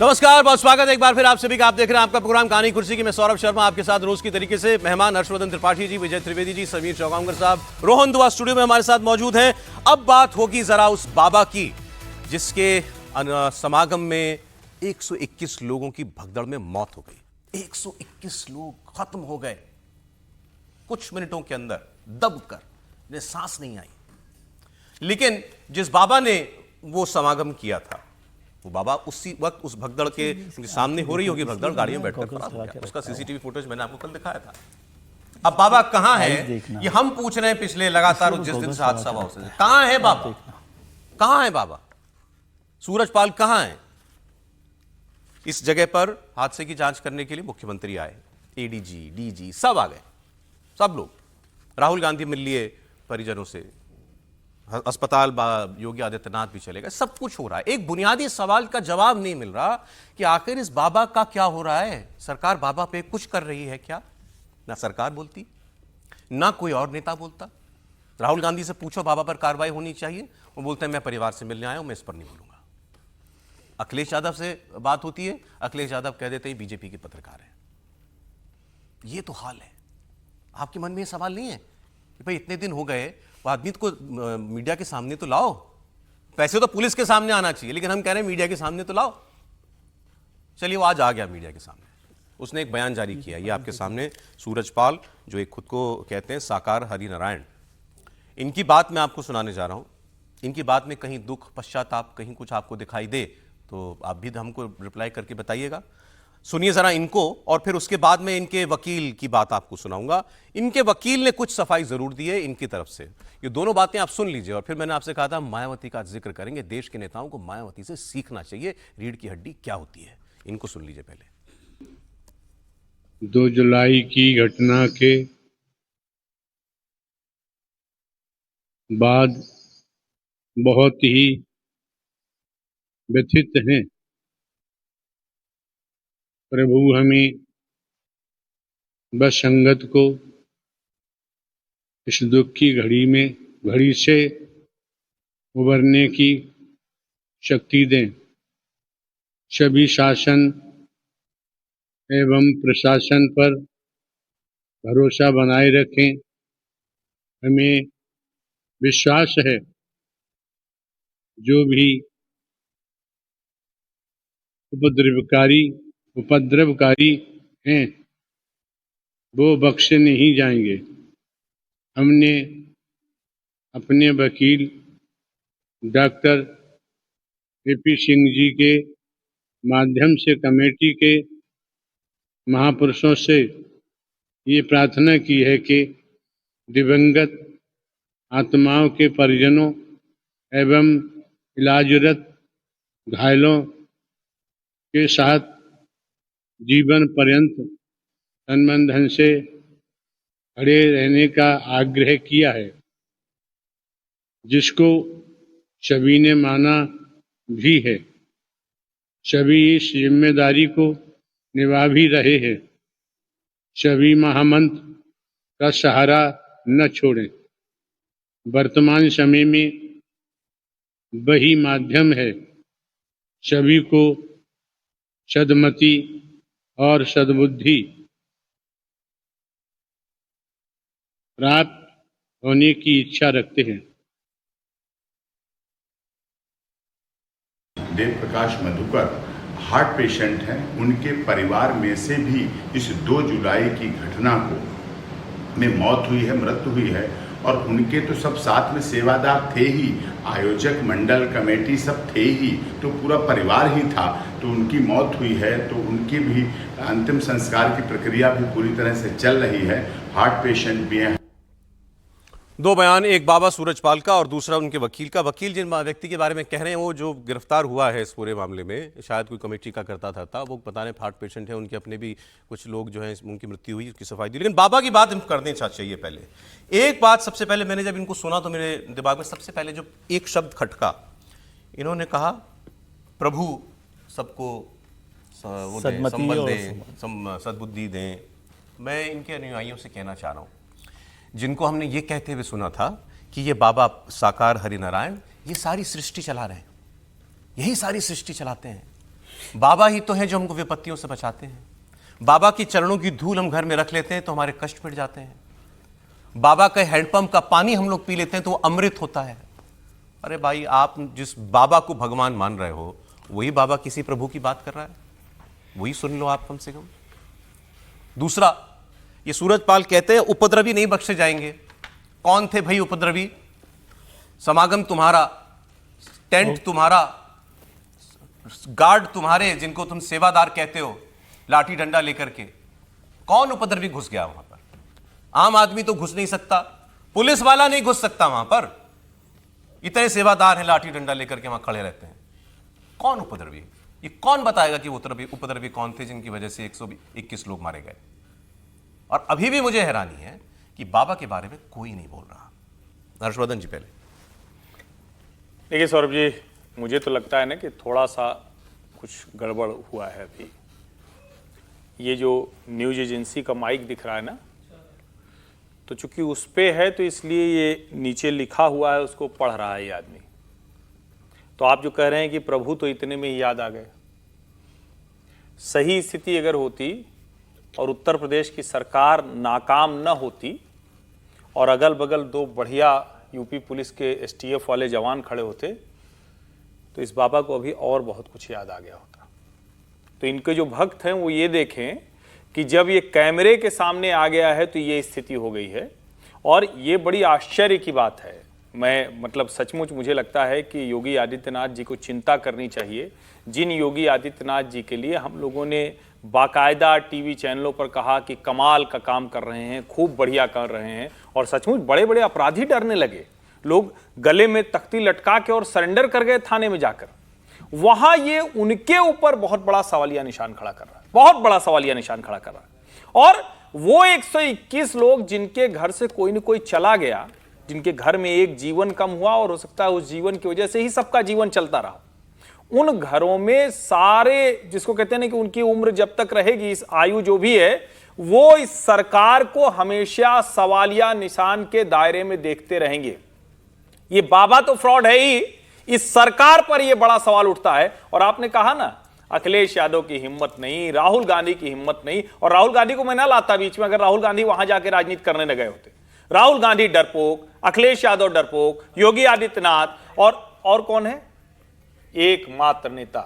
नमस्कार, बहुत स्वागत है एक बार फिर आप सभी का। आप देख रहे हैं आपका प्रोग्राम कहानी कुर्सी की। मैं सौरभ शर्मा आपके साथ रोज की तरीके से। मेहमान हर्षवर्धन त्रिपाठी जी, विजय त्रिवेदी जी, समीर चौगांवकर साहब, रोहन दुआ स्टूडियो में हमारे साथ मौजूद हैं। अब बात होगी जरा उस बाबा की जिसके समागम में 121 लोगों की भगदड़ में मौत हो गई। 121 लोग खत्म हो गए कुछ मिनटों के अंदर, दब कर, जिन्हें सांस नहीं आई। लेकिन जिस बाबा ने वो समागम किया था, वो बाबा उसी वक्त उस भगदड़ के उनके सामने हो रही होगी भगदड़, गाड़ियों में बैठकर फरार हो गया। उसका सीसीटीवी फुटेज मैंने आपको कल दिखाया था। अब बाबा कहां है ये हम पूछ रहे हैं पिछले लगातार जिस दिन से हादसा हुआ उससे। कहां है बाबा? कहां है बाबा? सूरजपाल कहां है? इस जगह पर हादसे की जांच करने के लिए मुख्यमंत्री आए, एडीजी, डीजी सब आ गए, सब लोग। राहुल गांधी मिल लिए परिजनों से, अस्पताल योगी आदित्यनाथ भी चले गए, सब कुछ हो रहा है। एक बुनियादी सवाल का जवाब नहीं मिल रहा कि आखिर इस बाबा का क्या हो रहा है। सरकार बाबा पे कुछ कर रही है क्या? ना सरकार बोलती, ना कोई और नेता बोलता। राहुल गांधी से पूछो बाबा पर कार्रवाई होनी चाहिए, वो बोलते हैं मैं परिवार से मिलने आया हूं, मैं इस पर नहीं बोलूंगा। अखिलेश यादव से बात होती है, अखिलेश यादव कह देते हैं बीजेपी के पत्रकार हैं। ये तो हाल है। आपके मन में ये सवाल नहीं है कि भाई इतने दिन हो गए, वो आदमी को मीडिया के सामने तो लाओ। पैसे तो पुलिस के सामने आना चाहिए, लेकिन हम कह रहे हैं मीडिया के सामने तो लाओ। चलिए, वो आज आ गया मीडिया के सामने। उसने एक बयान जारी किया, ये आपके सामने। सूरजपाल, जो एक खुद को कहते हैं साकार हरिनारायण, इनकी बात मैं आपको सुनाने जा रहा हूं। इनकी बात में कहीं दुख, पश्चाताप, कहीं कुछ आपको दिखाई दे तो आप भी हमको रिप्लाई करके बताइएगा। सुनिए जरा इनको, और फिर उसके बाद में इनके वकील की बात आपको सुनाऊंगा। इनके वकील ने कुछ सफाई जरूर दी है इनकी तरफ से। ये दोनों बातें आप सुन लीजिए, और फिर मैंने आपसे कहा था मायावती का जिक्र करेंगे। देश के नेताओं को मायावती से सीखना चाहिए, रीढ़ की हड्डी क्या होती है। इनको सुन लीजिए पहले। 2 जुलाई की घटना के बाद बहुत ही व्यथित हैं। प्रभु हमें बस संगत को इस दुख की घड़ी से उबरने की शक्ति दें। सभी शासन एवं प्रशासन पर भरोसा बनाए रखें। हमें विश्वास है जो भी उपद्रवकारी हैं वो बख्शे नहीं जाएंगे। हमने अपने वकील डॉक्टर AP सिंह जी के माध्यम से कमेटी के महापुरुषों से ये प्रार्थना की है कि दिवंगत आत्माओं के परिजनों एवं इलाजरत घायलों के साथ जीवन पर्यंत तन धन से खड़े रहने का आग्रह किया है, जिसको सभी ने माना भी है। सभी इस जिम्मेदारी को निभा भी रहे हैं। सभी महामंत्र का सहारा न छोड़ें। वर्तमान समय में वही माध्यम है सभी को सद्मति और सद्बुद्धि प्राप्त होने की इच्छा रखते हैं। देव प्रकाश मधुकर हार्ट पेशेंट हैं। उनके परिवार में से भी इस 2 जुलाई की घटना को में मौत हुई है, मृत्यु हुई है, और उनके तो सब साथ में सेवादार थे ही, आयोजक मंडल कमेटी सब थे ही, तो पूरा परिवार ही था। तो उनकी मौत हुई है, तो उनकी भी अंतिम संस्कार की प्रक्रिया भी पूरी तरह से चल रही है। हार्ट पेशेंट भी हैं। दो बयान, एक बाबा सूरजपाल का और दूसरा उनके वकील का। वकील जिन व्यक्ति के बारे में कह रहे हैं वो जो गिरफ्तार हुआ है इस पूरे मामले में, शायद कोई कमेटी का करता था, वो बता रहे हार्ट पेशेंट है। उनके अपने भी कुछ लोग जो हैं उनकी मृत्यु हुई, उसकी सफाई दी। लेकिन बाबा की बात हम करने चाहिए पहले। एक बात सबसे पहले, मैंने जब इनको सुना तो मेरे दिमाग में सबसे पहले जो एक शब्द खटका, इन्होंने कहा प्रभु सबको संबल दें, सद्बुद्धि दें। मैं इनके अनुयायियों से कहना चाह रहा हूँ, जिनको हमने ये कहते हुए सुना था कि ये बाबा साकार हरिनारायण ये सारी सृष्टि चला रहे हैं, यही सारी सृष्टि चलाते हैं, बाबा ही तो हैं जो हमको विपत्तियों से बचाते हैं। बाबा की चरणों की धूल हम घर में रख लेते हैं तो हमारे कष्ट मिट जाते हैं। बाबा के हैंडपंप का पानी हम लोग पी लेते हैं तो वो अमृत होता है। अरे भाई, आप जिस बाबा को भगवान मान रहे हो वही बाबा किसी प्रभु की बात कर रहा है, वही सुन लो आप कम से कम। दूसरा, ये सूरजपाल कहते हैं उपद्रवी नहीं बख्शे जाएंगे। कौन थे भाई उपद्रवी? समागम तुम्हारा, टेंट तुम्हारा, गार्ड तुम्हारे जिनको तुम सेवादार कहते हो, लाठी डंडा लेकर के। कौन उपद्रवी घुस गया वहां पर? आम आदमी तो घुस नहीं सकता, पुलिस वाला नहीं घुस सकता वहां पर। इतने सेवादार हैं, लाठी डंडा लेकर के वहां खड़े रहते हैं। कौन उपद्रवी? ये कौन बताएगा कि उपद्रवी कौन थे जिनकी वजह से 121 लोग मारे गए? और अभी भी मुझे हैरानी है कि बाबा के बारे में कोई नहीं बोल रहा। हर्षवर्धन जी पहले। देखिए सौरभ जी, मुझे तो लगता है ना कि थोड़ा सा कुछ गड़बड़ हुआ है अभी। ये जो न्यूज एजेंसी का माइक दिख रहा है ना, तो चूंकि उस पे है तो इसलिए ये नीचे लिखा हुआ है, उसको पढ़ रहा है ये आदमी। तो आप जो कह रहे हैं कि प्रभु तो इतने में ही याद आ गए, सही स्थिति अगर होती और उत्तर प्रदेश की सरकार नाकाम न होती और अगल बगल दो बढ़िया यूपी पुलिस के एसटीएफ वाले जवान खड़े होते तो इस बाबा को अभी और बहुत कुछ याद आ गया होता। तो इनके जो भक्त हैं वो ये देखें कि जब ये कैमरे के सामने आ गया है तो ये स्थिति हो गई है। और ये बड़ी आश्चर्य की बात है। मैं मतलब सचमुच मुझे लगता है कि योगी आदित्यनाथ जी को चिंता करनी चाहिए। जिन योगी आदित्यनाथ जी के लिए हम लोगों ने बाकायदा टीवी चैनलों पर कहा कि कमाल का काम कर रहे हैं, खूब बढ़िया कर रहे हैं, और सचमुच बड़े बड़े अपराधी डरने लगे। लोग गले में तख्ती लटका के और सरेंडर कर गए थाने में जाकर। वहां ये उनके ऊपर बहुत बड़ा सवालिया निशान खड़ा कर रहा है, बहुत बड़ा सवालिया निशान खड़ा कर रहा है। और वो 121 लोग जिनके घर से कोई न कोई चला गया, जिनके घर में एक जीवन कम हुआ और हो सकता है उस जीवन की वजह से ही सबका जीवन चलता रहा, उन घरों में सारे, जिसको कहते हैं ना कि उनकी उम्र जब तक रहेगी, इस आयु जो भी है, वो इस सरकार को हमेशा सवालिया निशान के दायरे में देखते रहेंगे। ये बाबा तो फ्रॉड है ही, इस सरकार पर यह बड़ा सवाल उठता है। और आपने कहा ना, अखिलेश यादव की हिम्मत नहीं, राहुल गांधी की हिम्मत नहीं। और राहुल गांधी को मैं ना लाता बीच में, अगर राहुल गांधी वहां जाके राजनीति करने न गए होते। राहुल गांधी डरपोक, अखिलेश यादव डरपोक, योगी आदित्यनाथ और कौन है? एकमात्र नेता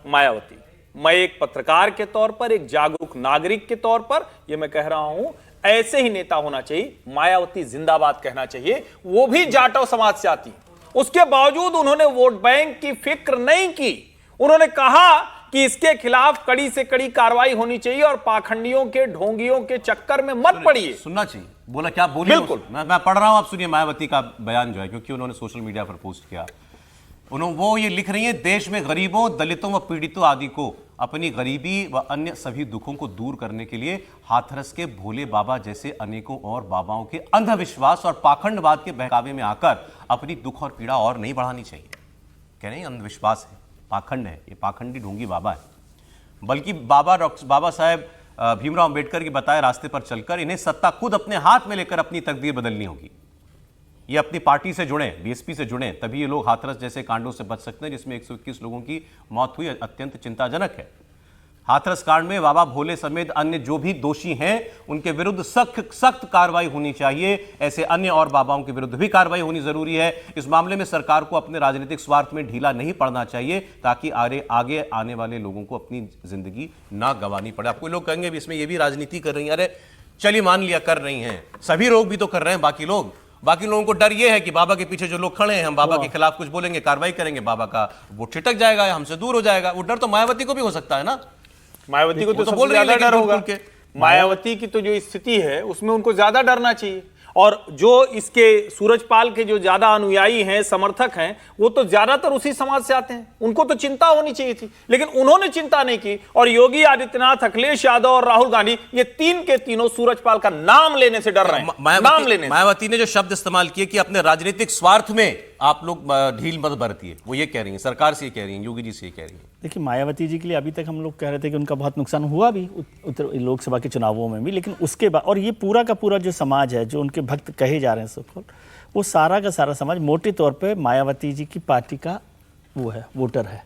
मायावती। मैं एक पत्रकार के तौर पर, एक जागरूक नागरिक के तौर पर यह मैं कह रहा हूं, ऐसे ही नेता होना चाहिए। मायावती जिंदाबाद कहना चाहिए। वो भी जाटव समाज से आती, उसके बावजूद उन्होंने वोट बैंक की फिक्र नहीं की। उन्होंने कहा कि इसके खिलाफ कड़ी से कड़ी कार्रवाई होनी चाहिए और पाखंडियों के, ढोंगियों के चक्कर में मत पड़िए। सुनना चाहिए। बोला क्या बोली? बिल्कुल। मैं पढ़ रहा हूं, आप सुनिए मायावती का बयान जो है, क्योंकि उन्होंने सोशल मीडिया पर पोस्ट किया। वो ये लिख रही हैं, देश में गरीबों, दलितों व पीड़ितों आदि को अपनी गरीबी व अन्य सभी दुखों को दूर करने के लिए हाथरस के भोले बाबा जैसे अनेकों और बाबाओं के अंधविश्वास और पाखंडवाद के बहकावे में आकर अपनी दुख और पीड़ा और नहीं बढ़ानी चाहिए। कह रहे हैं अंधविश्वास है, पाखंड है, ये पाखंडी ढोंगी बाबा है। बल्कि बाबा साहेब भीमराव अंबेडकर के बताए रास्ते पर चलकर इन्हें सत्ता खुद अपने हाथ में लेकर अपनी तकदीर बदलनी होगी। ये अपनी पार्टी से जुड़े, बीएसपी से जुड़े, तभी ये लोग हाथरस जैसे कांडों से बच सकते हैं जिसमें 121 लोगों की मौत हुई। अत्यंत चिंताजनक है। हाथरस कांड में बाबा भोले समेत अन्य जो भी दोषी हैं उनके विरुद्ध सख्त कार्रवाई होनी चाहिए। ऐसे अन्य और बाबाओं के विरुद्ध भी कार्रवाई होनी जरूरी है। इस मामले में सरकार को अपने राजनीतिक स्वार्थ में ढीला नहीं पड़ना चाहिए, ताकि आगे आने वाले लोगों को अपनी जिंदगी ना गंवानी पड़े। आपको लोग कहेंगे इसमें ये भी राजनीति कर रही है। अरे चलिए मान लिया कर रही हैं, सभी लोग भी तो कर रहे हैं। बाकी लोगों को डर ये है कि बाबा के पीछे जो लोग खड़े हैं, हम बाबा के खिलाफ कुछ बोलेंगे, कार्रवाई करेंगे, बाबा का वो छिटक जाएगा, हमसे दूर हो जाएगा। वो डर तो मायावती को भी हो सकता है ना। मायावती को तो बोल सबसे रही है ज्यादा डर होगा। के मायावती की तो जो स्थिति है उसमें उनको ज्यादा डरना चाहिए। और जो इसके सूरजपाल के जो ज्यादा अनुयायी हैं, समर्थक हैं, वो तो ज्यादातर उसी समाज से आते हैं। उनको तो चिंता होनी चाहिए थी, लेकिन उन्होंने चिंता नहीं की। और योगी आदित्यनाथ, अखिलेश यादव और राहुल गांधी, ये तीन के तीनों सूरजपाल का नाम लेने से डर रहे हैं। नाम लेने। मायावती ने जो शब्द इस्तेमाल किए कि अपने राजनीतिक स्वार्थ में आप लोग ढील मत बरतिए, वो ये कह रही है, सरकार से ये कह रही है, योगी जी से ये कह रही है। देखिए, मायावती जी के लिए अभी तक हम लोग कह रहे थे कि उनका बहुत नुकसान हुआ भी उत्तर लोकसभा के चुनावों में भी, लेकिन उसके बाद, और ये पूरा का पूरा जो समाज है, जो उनके भक्त कहे जा रहे हैं सबको, वो सारा का सारा समाज मोटे तौर पे मायावती जी की पार्टी का वो है, वोटर है।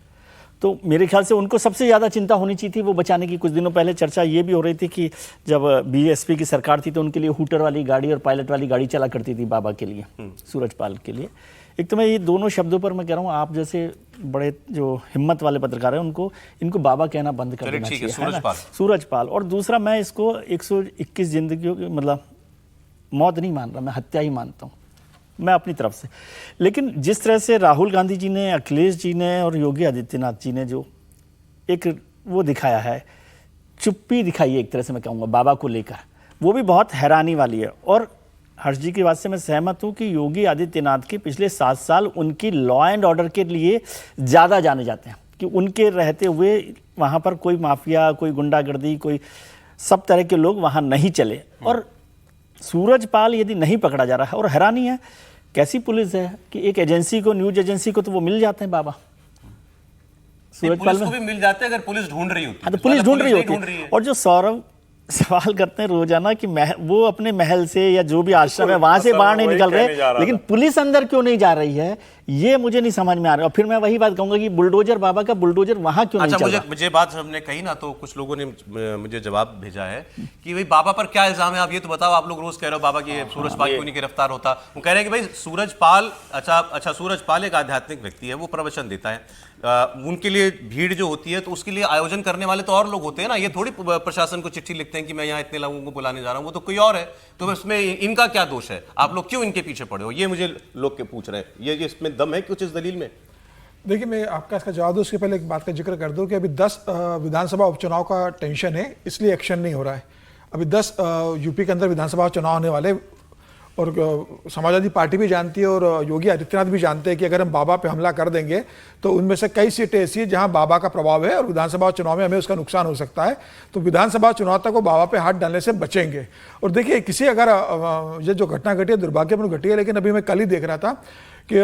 तो मेरे ख्याल से उनको सबसे ज़्यादा चिंता होनी चाहिए थी वो बचाने की। कुछ दिनों पहले चर्चा ये भी हो रही थी कि जब बीएसपी की सरकार थी तो उनके लिए हूटर वाली गाड़ी और पायलट वाली गाड़ी चला करती थी बाबा के लिए, सूरजपाल के लिए। एक तो मैं ये दोनों शब्दों पर मैं कह रहा हूँ, आप जैसे बड़े जो हिम्मत वाले पत्रकार हैं इनको बाबा कहना बंद कर देना चाहिए, सूरजपाल। सूरजपाल। और दूसरा, मैं इसको 121 जिंदगियों की मतलब मौत नहीं मान रहा, मैं हत्या ही मानता हूँ मैं अपनी तरफ से। लेकिन जिस तरह से राहुल गांधी जी ने, अखिलेश जी ने और योगी आदित्यनाथ जी ने जो एक वो दिखाया है, चुप्पी दिखाई है एक तरह से मैं कहूँगा बाबा को लेकर, वो भी बहुत हैरानी वाली है। और हर्ष जी की बात से मैं सहमत हूँ कि योगी आदित्यनाथ के पिछले 7 साल उनकी लॉ एंड ऑर्डर के लिए ज़्यादा जाने जाते हैं कि उनके रहते हुए वहाँ पर कोई माफिया, कोई गुंडागर्दी, कोई सब तरह के लोग वहाँ नहीं चले। और सूरजपाल यदि नहीं पकड़ा जा रहा है, और हैरानी है कैसी पुलिस है कि एक एजेंसी को, न्यूज एजेंसी को तो वो मिल जाते हैं बाबा, सूरजपाल को भी मिल जाते हैं अगर पुलिस ढूंढ रही होती है। हाँ, तो पुलिस ढूंढ रही होती है। और जो सौरभ सवाल करते हैं रोजाना कि वो अपने महल से या जो भी आश्रम है वहां से बाहर नहीं निकल रहे, लेकिन पुलिस अंदर क्यों नहीं जा रही है, ये मुझे नहीं समझ में आ रहा। और फिर मैं वही बात कहूंगा कि बुलडोजर बाबा का बुलडोजर वहां क्यों नहीं चल रहा। मुझे बात हमने कही ना, तो कुछ लोगों ने मुझे जवाब भेजा है कि भाई बाबा पर क्या इल्जाम है, आप ये तो बताओ। आप लोग रोज कह रहे हो बाबा की सूरजपाल क्यों नहीं गिरफ्तार होता। वो कह रहे हैं कि भाई सूरजपाल, अच्छा सूरजपाल एक आध्यात्मिक व्यक्ति है, वो प्रवचन देता है, उनके लिए भीड़ जो होती है तो उसके लिए आयोजन करने वाले तो और लोग होते हैं ना। ये थोड़ी प्रशासन को चिट्ठी लिखते हैं कि मैं यहाँ इतने लोगों को बुलाने जा रहा हूँ, वो तो कोई और है। तो इसमें इनका क्या दोष है, आप लोग क्यों इनके पीछे पड़े हो, ये मुझे लोग के पूछ रहे हैं। ये इसमें दम है कुछ इस दलील में? देखिए, मैं आपका इसका जवाब दूं उसके पहले एक बात का जिक्र कर दूं कि अभी 10 विधानसभा उपचुनाव का टेंशन है, इसलिए एक्शन नहीं हो रहा है। अभी 10 यूपी के अंदर विधानसभा चुनाव होने वाले, और समाजवादी पार्टी भी जानती है और योगी आदित्यनाथ भी जानते हैं कि अगर हम बाबा पे हमला कर देंगे तो उनमें से कई सीटें ऐसी हैं जहां बाबा का प्रभाव है और विधानसभा चुनाव में हमें उसका नुकसान हो सकता है। तो विधानसभा चुनाव तक वो बाबा पे हाथ डालने से बचेंगे। और देखिए, किसी अगर ये जो घटना घटी है दुर्भाग्यपूर्ण घटी है, लेकिन अभी मैं कल ही देख रहा था कि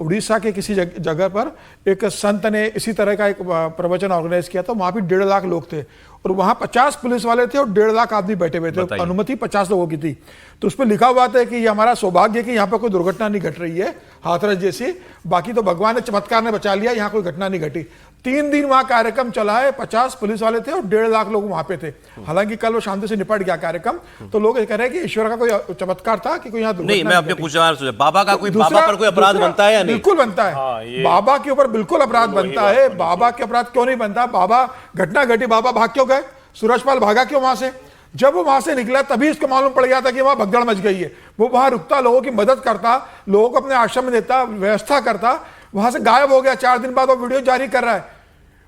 उड़ीसा के किसी जगह पर एक संत ने इसी तरह का एक प्रवचन ऑर्गेनाइज किया था। वहां भी 1.5 लाख लोग थे और वहां 50 पुलिस वाले थे और 1.5 लाख आदमी बैठे हुए थे। अनुमति 50 लोगों की थी। तो उस पर लिखा हुआ था कि ये हमारा सौभाग्य है कि यहाँ पर कोई दुर्घटना नहीं घट रही है हाथरस जैसी, बाकी तो भगवान ने चमत्कार ने बचा लिया, यहाँ कोई घटना नहीं घटी। 3 दिन वहां कार्यक्रम चला है, 50 पुलिस वाले थे और 1.5 लाख लोग वहां पे थे। हालांकि कल वो शांति से निपट गया कार्यक्रम। तो लोग ये कह रहे हैं कि ईश्वर का कोई चमत्कार था कि कोई यहाँ दुर्घटना नहीं। मैं आपने पूछा बाबा का कोई, बाबा पर कोई अपराध बनता है या नहीं? बिल्कुल बनता है। बाबा के ऊपर बिल्कुल अपराध बनता है। बाबा के अपराध क्यों नहीं बनता? बाबा, घटना घटी, बाबा भाग क्यों गए? सूरजपाल भागा क्यों वहां से? जब वो वहां से निकला तभी इसको मालूम पड़ गया था कि वहां भगदड़ मच गई है। वो वहां रुकता, लोगों की मदद करता, लोगों को अपने आश्रम में देता, व्यवस्था करता, वहां से गायब हो गया। 4 दिन बाद वो वीडियो जारी कर रहा है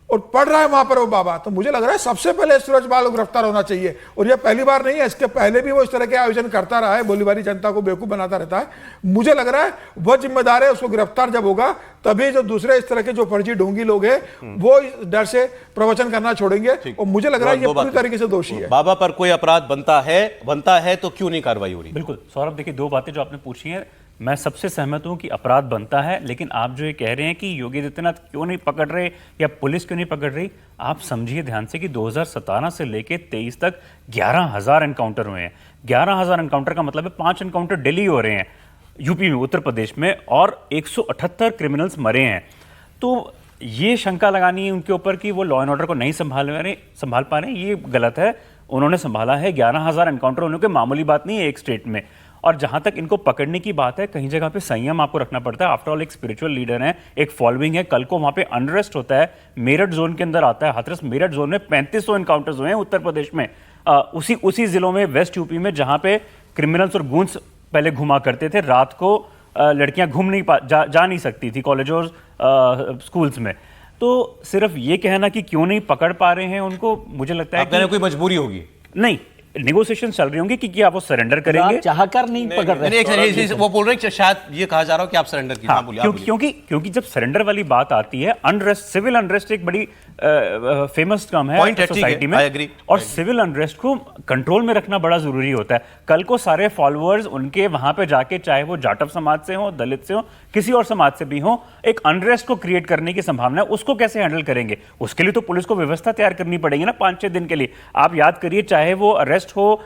और पढ़ रहा है वहां पर वो बाबा। तो मुझे लग रहा है सबसे पहले सूरजपाल को गिरफ्तार होना चाहिए। और ये पहली बार नहीं है, इसके पहले भी वो इस तरह के आयोजन करता रहा है, गोलीबारी जनता को बेवकूफ बनाता रहता है। मुझे लग रहा है वह जिम्मेदार है, उसको गिरफ्तार जब होगा तभी जो दूसरे इस तरह के जो फर्जी ढोंगी लोग हैं वो इस डर से प्रवचन करना छोड़ेंगे। और मुझे लग रहा है ये पूरी तरीके से दोषी है। बाबा पर कोई अपराध बनता है तो क्यों नहीं कार्रवाई हो रही? बिल्कुल सौरभ, देखिए 2 बातें जो आपने पूछी हैं, मैं सबसे सहमत हूं कि अपराध बनता है। लेकिन आप जो ये कह रहे हैं कि योगी आदित्यनाथ क्यों नहीं पकड़ रहे या पुलिस क्यों नहीं पकड़ रही, आप समझिए ध्यान से कि 2017 से लेके 23 तक 11,000 एनकाउंटर हुए हैं। 11,000 एनकाउंटर का मतलब है 5 एनकाउंटर डेली हो रहे हैं यूपी में, उत्तर प्रदेश में, और 178 क्रिमिनल्स मरे हैं। तो ये शंका लगानी है उनके ऊपर कि वो लॉ एंड ऑर्डर को नहीं संभाल पा रहे हैं, ये गलत है। उन्होंने संभाला है। 11,000 एनकाउंटर होने की मामूली बात नहीं है एक स्टेट में। और जहां तक इनको पकड़ने की बात है, कहीं जगह पे संयम आपको रखना पड़ता है। आफ्टर ऑल एक स्पिरिचुअल लीडर है, एक फॉलोइंग है। कल को वहां पे अनरेस्ट होता है, मेरठ जोन के अंदर आता है हाथरस। मेरठ जोन में 3500 एनकाउंटर्स हुए हैं उत्तर प्रदेश में, उसी जिलों में, वेस्ट यूपी में, जहां पे क्रिमिनल्स और गूंस पहले घुमा करते थे। रात को लड़कियां जा नहीं सकती थी कॉलेज और स्कूल्स में। तो सिर्फ ये कहना कि क्यों नहीं पकड़ पा रहे हैं उनको, मुझे लगता है कि कोई मजबूरी होगी। नहीं, नेगोशिएशन चल रही होंगी कि क्या वो सरेंडर करेंगे। चाहकर नहीं पकड़ रहे। वो बोल रहे हैं शायद ये कहा जा रहा हो कि आप सरेंडर कीजिए। हाँ, क्योंकि जब सरेंडर वाली बात आती है, अनरेस्ट, सिविल अनरेस्ट एक बड़ी फेमस टर्म है सोसाइटी में, और सिविल अनरेस्ट को कंट्रोल में रखना बड़ा जरूरी होता है। कल को सारे फॉलोअर्स उनके वहां पे जाके, चाहे वो जाटव समाज से हो, दलित से हो, किसी और समाज से भी हो, एक अनरेस्ट को क्रिएट करने की संभावना है। उसको कैसे हैंडल करेंगे? उसके लिए तो पुलिस को व्यवस्था तैयार करनी पड़ेगी ना 5-6 दिन के लिए। आप याद करिए, चाहे वो अरेस्ट अरेस्ट हो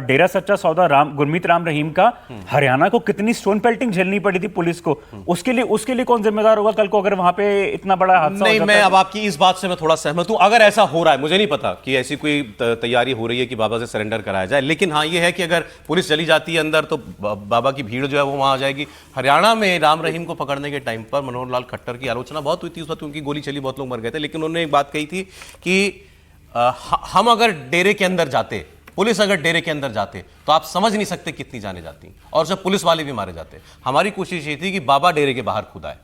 डेरा सच्चा सौदा गुरमीत राम रहीम का, हरियाणा को कितनी स्टोन पेल्टिंग झेलनी पड़ी थी पुलिस को, उसके लिए कौन जिम्मेदार होगा कल को अगर वहां पे इतना बड़ा हादसा नहीं, हो मैं जाता अब आपकी इस बात से मैं थोड़ा सहमत हूं। अगर ऐसा हो रहा है, मुझे नहीं पता कि ऐसी कोई तैयारी हो रही है कि बाबा से सरेंडर कराया जाए, लेकिन हाँ ये है कि अगर पुलिस चली जाती है अंदर तो बाबा की भीड़ जो है वो वहां आ जाएगी। हरियाणा में राम रहीम को पकड़ने के टाइम पर मनोहर लाल खट्टर की आलोचना बहुत हुई थी, उस वक्त उनकी गोली चली, बहुत लोग मर गए थे, लेकिन उन्होंने एक बात कही थी कि हम अगर डेरे के अंदर जाते, पुलिस अगर डेरे के अंदर जाते तो आप समझ नहीं सकते कितनी जाने जाती, और जब पुलिस वाले भी मारे जाते। हमारी कोशिश ये थी कि बाबा डेरे के बाहर खुद आए,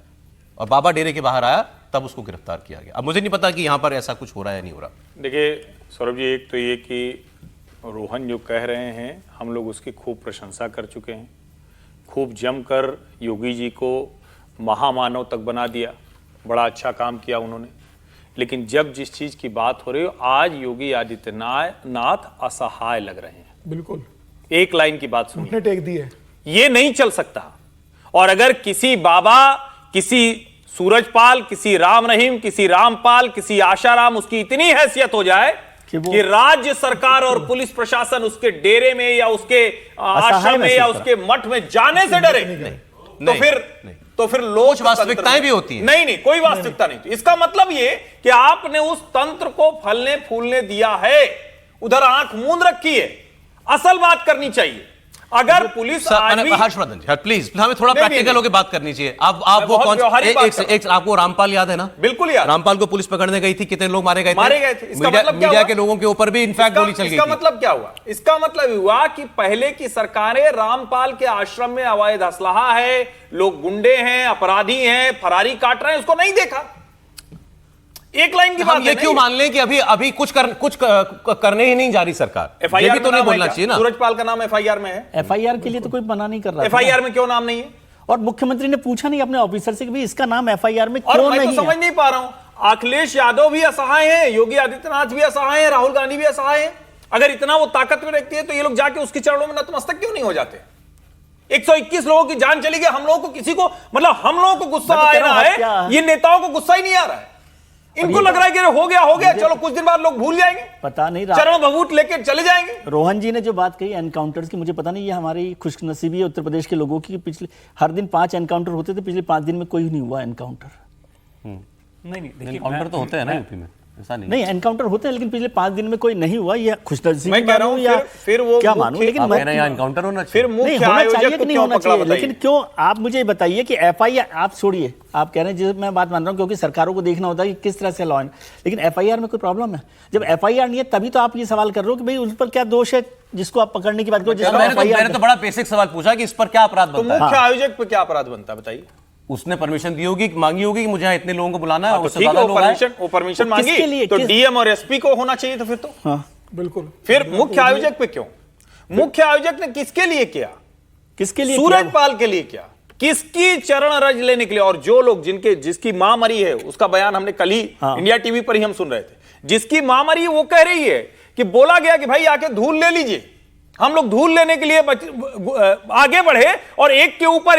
और बाबा डेरे के बाहर आया तब उसको गिरफ्तार किया गया। अब मुझे नहीं पता कि यहां पर ऐसा कुछ हो रहा है या नहीं हो रहा। देखिए सौरभ जी, एक तो ये कि रोहन जो कह रहे हैं हम लोग उसकी खूब प्रशंसा कर चुके हैं, खूब जमकर योगी जी को महामानव तक बना दिया, बड़ा अच्छा काम किया उन्होंने। लेकिन जब जिस चीज की बात हो रही हो, आज योगी आदित्यनाथ असहाय लग रहे हैं। बिल्कुल एक लाइन की बात सुनिए, घुटने टेक दिए। ये नहीं चल सकता। और अगर किसी बाबा, किसी सूरजपाल, किसी राम रहीम, किसी रामपाल, किसी आशाराम, उसकी इतनी हैसियत हो जाए कि राज्य सरकार और पुलिस प्रशासन उसके डेरे में या उसके आश्रम में या उसके मठ में जाने से डरे, तो फिर लोग वास्तविकताएं भी होती हैं। नहीं, कोई वास्तविकता नहीं। इसका मतलब ये कि आपने उस तंत्र को फलने फूलने दिया है, उधर आंख मूंद रखी है। असल बात करनी चाहिए। अगर पुलिस हर्षवर्धन जी प्लीज, हमें थोड़ा प्रैक्टिकल होकर बात करनी चाहिए। आप वो कौन एक आपको रामपाल याद है ना? बिल्कुल याद। रामपाल को पुलिस पकड़ने गई थी, कितने लोग मारे गए थे। इसका मतलब मीडिया के लोगों के ऊपर भी इनफैक्ट गोली चल गई। इसका मतलब क्या हुआ? इसका मतलब हुआ कि पहले की सरकारें रामपाल के आश्रम में अवैध असलहा है, लोग गुंडे हैं, अपराधी हैं, फरारी काट रहे हैं, उसको नहीं देखा। एक लाइन की बात ये क्यों मान लें कि अभी कुछ करने ही नहीं जा रही सरकार? ये भी तो नहीं बोलना चाहिए ना। सूरजपाल का नाम एफआईआर में है। एफआईआर के लिए तो कोई मना नहीं कर रहा। एफआईआर में क्यों नाम नहीं है? और मुख्यमंत्री ने पूछा नहीं अपने ऑफिसर से कि भाई इसका नाम एफआईआर में क्यों नहीं है? मैं तो समझ नहीं पा रहा हूं। अखिलेश यादव भी असहाय हैं, योगी आदित्यनाथ भी असहाय हैं, राहुल गांधी भी असहाय हैं। अगर इतना वो ताकत में रखती है तो ये लोग जाके उसके चरणों में नतमस्तक क्यों नहीं हो जाते? 121 लोगों की जान चली गई। हम लोगों को किसी को, मतलब हम लोगों को गुस्सा आ रहा है, ये नेताओं को गुस्सा ही नहीं आ रहा है। इनको लग रहा है कि हो गया, चलो कुछ दिन बाद लोग भूल जाएंगे, पता नहीं चरण भभूत लेके चले जाएंगे। रोहन जी ने जो बात कही एनकाउंटर्स की, मुझे पता नहीं ये हमारी खुशनसीबी है उत्तर प्रदेश के लोगों की। पिछले हर दिन 5 एनकाउंटर होते थे, पिछले 5 दिन में कोई नहीं हुआ एनकाउंटर। नहीं देखिए, एनकाउंटर तो होते हैं ना यूपी में, ऐसा नहीं एनकाउंटर होते हैं, लेकिन पिछले 5 दिन में कोई नहीं हुआ। ये खुशनसीबी मैं कह रहा हूं, फिर वो क्या मानूं, लेकिन एनकाउंटर होना चाहिए। फिर मुख्य आयोजक को क्यों पकड़ा? लेकिन क्यों, आप मुझे बताइए कि एफआईआर, आप छोड़िए, आप कह रहे हैं, मैं बात मान रहा हूं क्योंकि सरकारों को देखना होता है कि किस तरह से लॉ, लेकिन एफआईआर में कोई प्रॉब्लम है? जब एफआईआर नहीं है तभी तो आप ये सवाल कर रहे हो कि भाई उस पर क्या दोष है जिसको आप पकड़ने की बात करो। मैंने तो बड़ा बेसिक सवाल पूछा कि इस पर क्या अपराध बनता है। मुख्य आयोजक पे क्या अपराध बनता है बताइए? उसने परमिशन दी होगी, मांगी होगी कि मुझे यहाँ इतने लोगों को बुलाना है, उससे ज्यादा लोग आए। वो परमिशन मांगी तो डीएम और एसपी को होना चाहिए। तो फिर तो बिल्कुल। फिर मुख्य आयोजक पे क्यों? मुख्य आयोजक ने किसके लिए किया? किसके लिए? सूरजपाल के लिए किया। किसकी चरण रज लेने के लिए? और जो लोग जिसकी मां मरी है, उसका बयान हमने कल ही इंडिया टीवी पर ही हम सुन रहे थे। जिसकी मां मरी है वो कह रही है कि बोला गया कि भाई आके धूल ले लीजिए। हम लोग धूल लेने के लिए आगे बढ़े और एक के ऊपर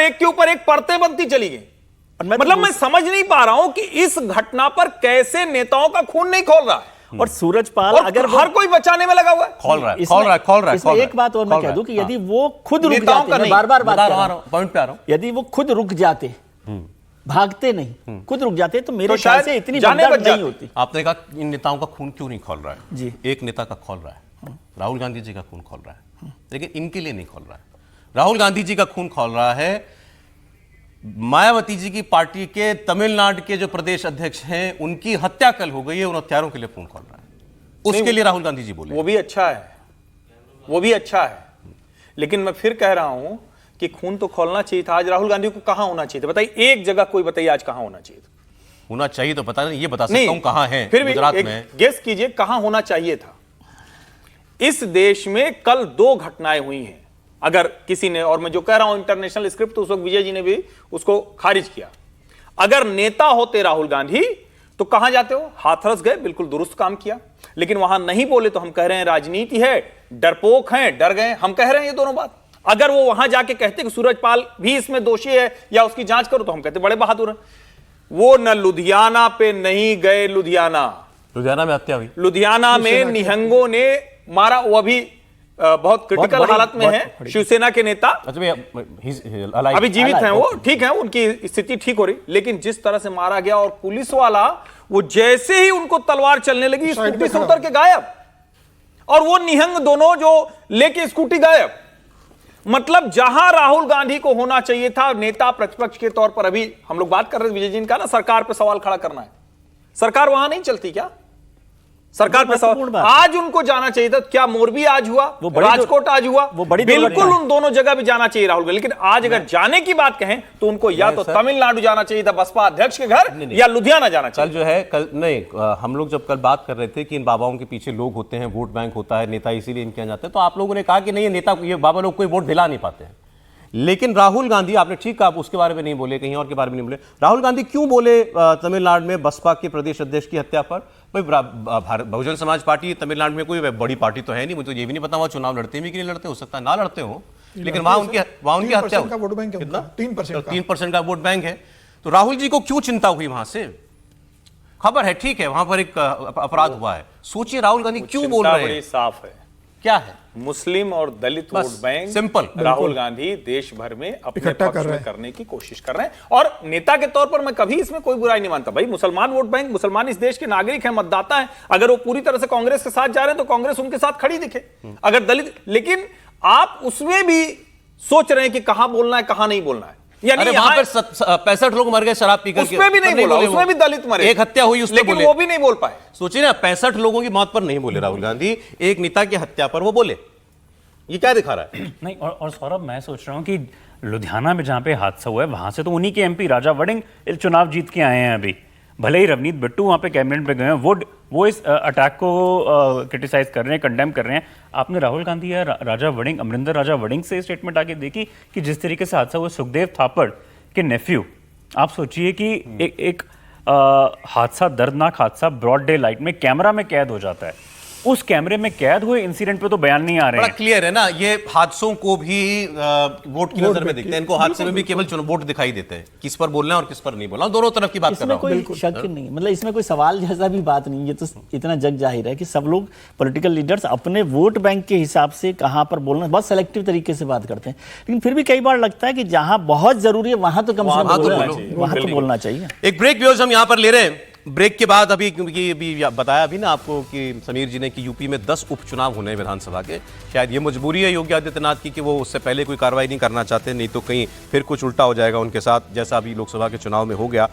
एक परतें बनती चली गई। मतलब मैं समझ नहीं पा रहा हूं कि इस घटना पर कैसे नेताओं का खून नहीं खोल रहा है। और सूरजपाल अगर हर कोई बचाने में लगा हुआ है, खोल रहा है। एक बात और मैं कह दूं कि यदि वो खुद रुक जाते, मैं बार-बार बात कर रहा हूं, पॉइंट पे आ रहा हूं, यदि वो खुद रुक जाते, भागते नहीं, खुद रुक जाते तो मेरे ख्याल से इतनी भगदड़ नहीं होती। आपने कहा इन नेताओं का खून क्यों नहीं खोल रहा है? जी, एक नेता का खोल रहा है, राहुल गांधी जी का खून खोल रहा है, लेकिन इनके लिए नहीं खोल रहा है। राहुल गांधी जी का खून खोल रहा है मायावती जी की पार्टी के तमिलनाडु के जो प्रदेश अध्यक्ष हैं, उनकी हत्या कल हो गई है, उन हत्यारों के लिए खून खोल रहा है। उसके लिए राहुल गांधी जी बोले, वो भी अच्छा है, वो भी अच्छा है, लेकिन मैं फिर कह रहा हूं कि खून तो खोलना चाहिए था। आज राहुल गांधी को कहां होना चाहिए था? बताइए एक जगह, कोई बताइए आज कहां होना चाहिए था? होना चाहिए तो पता नहीं, ये बता सकता हूं कहां है। फिर भी गुजरात में गेस कीजिए कहां होना चाहिए था। इस देश में कल 2 घटनाएं हुई हैं। अगर किसी ने, और मैं जो कह रहा हूं इंटरनेशनल स्क्रिप्ट, तो उस वक्त विजय जी ने भी उसको खारिज किया। अगर नेता होते राहुल गांधी तो कहां जाते हो? हाथरस गए, बिल्कुल दुरुस्त काम किया, लेकिन वहां नहीं बोले तो हम कह रहे हैं राजनीति है, डरपोक हैं, डर गए, हम कह रहे हैं ये दोनों बात। अगर वो वहां जाके कहते कि सूरजपाल भी इसमें दोषी है या उसकी जांच करो, तो हम कहते बड़े बहादुर हैं। वो न लुधियाना पे नहीं गए। लुधियाना में हत्या हुई, लुधियाना में निहंगों ने मारा। वो अभी बहुत क्रिटिकल बड़ी- हालत में बहुत है। बड़ी। शिवसेना के नेता अच्छा भैया, alive- अभी जीवित alive, हैं, वो okay. ठीक है, उनकी स्थिति ठीक हो रही, लेकिन जिस तरह से मारा गया और पुलिस वाला वो जैसे ही उनको तलवार चलने लगी साइड स्कूटी पे से खड़ा। उतर के गायब, और वो निहंग दोनों जो लेके स्कूटी गायब। मतलब जहां राहुल गांधी को होना चाहिए था नेता प्रतिपक्ष के तौर पर, अभी हम लोग बात कर रहे थे विजय जी ने कहा ना सरकार पे सवाल खड़ा करना है, सरकार वहां नहीं चलती क्या? सरकार पे महत्वपूर्ण सवाल बात है। आज उनको जाना चाहिए था। क्या मोरबी आज हुआ, वो बड़ी राजकोट आज हुआ, वो बड़ी बिल्कुल दुर्घटना है। उन दोनों जगह भी जाना चाहिए राहुल गांधी, लेकिन आज अगर जाने की बात कहें तो उनको या तो तमिलनाडु जाना चाहिए था बसपा अध्यक्ष के घर, या लुधियाना जाना कल चाहिए। जो है, कल नहीं, हम लोग जब कल बात कर रहे थे कि इन बाबाओं के पीछे लोग होते हैं, वोट बैंक होता है, नेता इसीलिए इनके यहाँ जाते हैं, तो आप लोगों ने कहा कि नहीं, ये नेता, ये बाबा लोग कोई वोट दिला नहीं पाते हैं। लेकिन राहुल गांधी, आपने ठीक कहा, आप उसके बारे में नहीं बोले, कहीं और के बारे में नहीं बोले। राहुल गांधी क्यों बोले तमिलनाडु में बसपा के प्रदेश अध्यक्ष की हत्या पर? भाई बहुजन समाज पार्टी तमिलनाडु में कोई बड़ी पार्टी तो है नहीं, मुझे तो ये भी नहीं पता वहाँ चुनाव लड़ते भी कि नहीं लड़ते, हो सकता है ना लड़ते हो, लेकिन वहाँ उनकी हत्या 3% का वोट बैंक है कितना? उनका, 3% का। 3% का वोट बैंक है। तो राहुल जी को क्यों चिंता हुई वहां से? खबर है, ठीक है, वहां पर एक अपराध हुआ है, सोचिए राहुल गांधी क्यों बोल चिंता रहे बड़ी हैं, साफ है। क्या है? मुस्लिम और दलित बस, vote bank simple. Rahul Gandhi देश भर में अपने इकट्ठा पक्ष कर रहे में हैं। करने की कोशिश कर रहे हैं, और नेता के तौर पर मैं कभी इसमें कोई बुराई नहीं मानता। भाई मुसलमान वोट बैंक, मुसलमान इस देश के नागरिक हैं, मतदाता हैं, अगर वो पूरी तरह से कांग्रेस के साथ जा रहे हैं तो कांग्रेस उनके साथ खड़ी दिखे। अगर दलित, लेकिन आप उसमें भी सोच रहे हैं कि कहां बोलना है कहां नहीं बोलना है, यानी अरे वहां पर 65 लोग मर गए शराब पीकर के, उसमें भी नहीं बोला, बोले उसमें वो। भी दलित मरे, एक हत्या हुई उसमें लेकिन बोले, वो भी नहीं बोल पाए। सोचिए ना, 65 लोगों की मौत पर नहीं बोले राहुल गांधी, एक नेता की हत्या पर वो बोले। ये क्या दिखा रहा है? नहीं, और सौरभ, मैं सोच रहा हूँ कि लुधियाना में जहाँ पे हादसा हुआ है वहां से तो उन्हीं के एमपी राजा वड़िंग चुनाव जीत के आए हैं अभी। भले ही रवनीत बिट्टू वहाँ पे कैबिनेट पे गए हैं, वो इस अटैक को क्रिटिसाइज कर रहे हैं, कंडेम कर रहे हैं। आपने राहुल गांधी या राजा वड़िंग, अमरिंदर राजा वड़िंग से स्टेटमेंट आके देखी कि जिस तरीके से हादसा हुआ, सुखदेव थापड़ के नेफ्यू, आप सोचिए कि एक हादसा, दर्दनाक हादसा ब्रॉड डे लाइट में कैमरा में कैद हो जाता है। उस कैमरे में कैद हुए इंसिडेंट पे तो बयान नहीं आ रहे बड़ा हैं। क्लियर है ना, ये हादसों को भी वोट की नजर में देखते हैं, इनको हादसे में भी केवल वोट दिखाई देते हैं, किस पर बोलना है और किस पर नहीं बोलना, दोनों तरफ की बात कर इसमें रहा हूं। कोई शक नहीं, मतलब इसमें कोई सवाल जैसा भी बात नहीं, ये तो इतना जग जाहिर है कि सब लोग पॉलिटिकल लीडर्स अपने वोट बैंक के हिसाब से कहां पर बोलना, बहुत सेलेक्टिव तरीके से बात करते हैं। लेकिन फिर भी कई बार लगता है कि जहां बहुत जरूरी है वहां तो कम से कम वहां तो बोलना चाहिए। एक ब्रेक व्यूअर्स हम यहां पर ले रहे हैं। ब्रेक के बाद अभी, क्योंकि अभी बताया अभी ना आपको कि समीर जी ने कि यूपी में 10 उपचुनाव होने हैं विधानसभा के, शायद ये मजबूरी है योगी आदित्यनाथ की कि वो उससे पहले कोई कार्रवाई नहीं करना चाहते, नहीं तो कहीं फिर कुछ उल्टा हो जाएगा उनके साथ, जैसा अभी लोकसभा के चुनाव में हो गया।